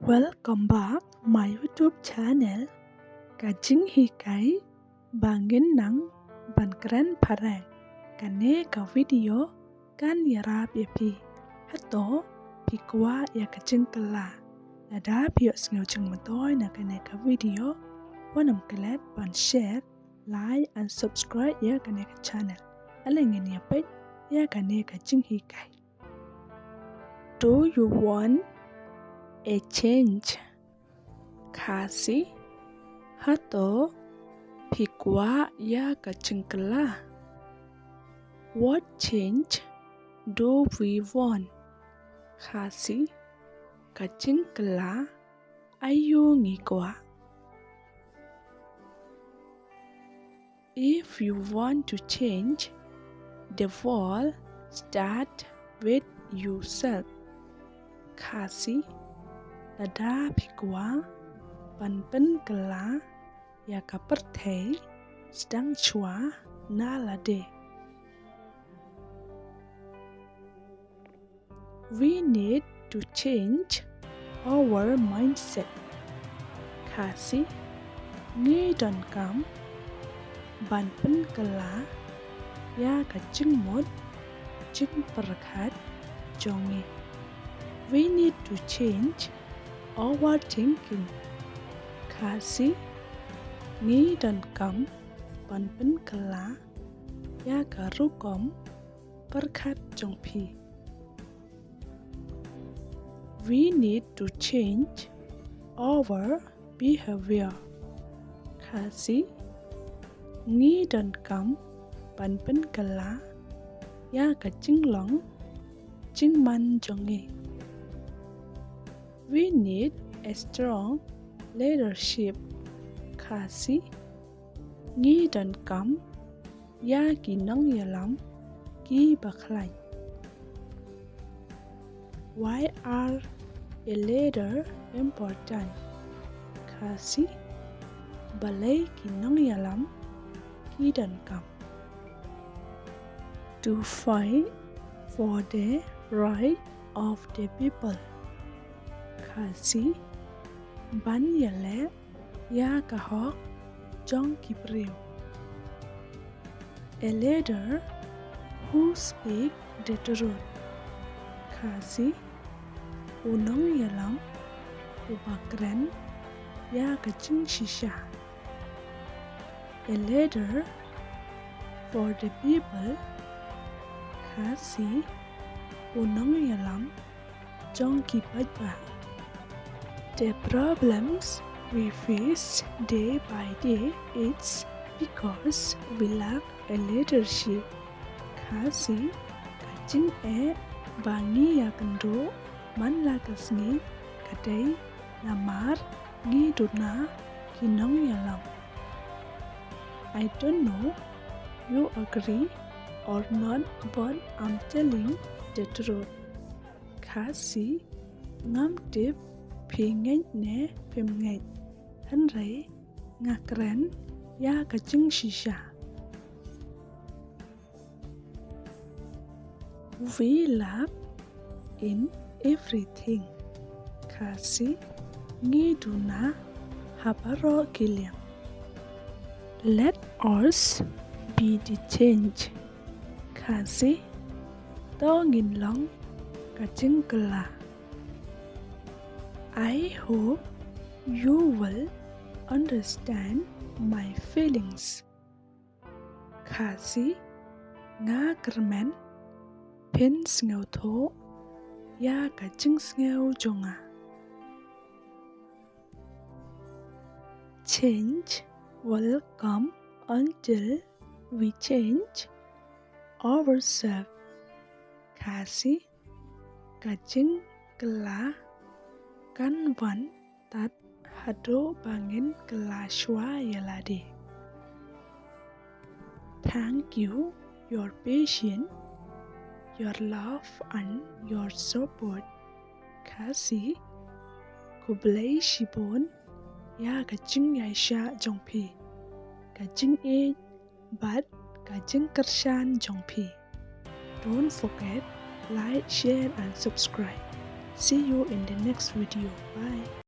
Welcome back my YouTube channel. Kajing hikai bangin nang ban keren parang kane ka video kan yarap yapi hato pikwa ya kajing kala nada pio sngeu cheng matoy na kane ka video wanam kelet ban share like and subscribe ya kane ka channel alengin ya page ya kane kajing hikai. Do you want a change? Kasi hato pikwa ya kachingkala. What change do we want? Kasi kachingkala ayu ngikwa. If you want to change the world, start with yourself. Kasi nada pikwa panpen kala ya kapertei sedang chua na lade. We need to change our mindset. Kasi ngi don kam panpen kala ya kaching mod ching perkat jongi. We need to change our thinking. Kasi ni dan kam panpen kala ya karukom perkat jongpi. We need to change our behavior. Kasi ni dan kam panpen kala ya kachinglong chingman jongi. We need a strong leadership. Kasi ngi dan kam ya kinong yalam ki baklay. Why are a leader important? Kasi balay kinong yalam ki dan kam. To fight for the right of the people. Kasi ban yale ya kahok jong kipriu. A leader who speak the truth. Kasi unong yalam ubakren ya kaching shisha. A leader for the people. Kasi unong yalam jong kipajba. The problems we face day by day is because we lack a leadership. Kasi kaching bangi ya kendo man lakas ni kadai namar ngi duna kinong yalam. I don't know you agree or not, but I'm telling the truth. Kasi ngam tip pingay ne pimngay hanray ngakren ya kaching shisha. We laugh in everything. Kasi ngi duna habaro gilyam. Let us be the change. Kasi tongin long kaching kala. I hope you will understand my feelings. Kasi nga kermen pin sngeu tho ya kaching sngeu jonga. Change will come until we change ourselves. Kasi kaching kala kan van tat hado bangin kelashwa yalade. Thank you, your patience, your love and your support. Kasi kublay shibon ya kaching yaisha jongpi. Kaching but kaching kershan jongpi. Don't forget like, share and subscribe. See you in the next video. Bye.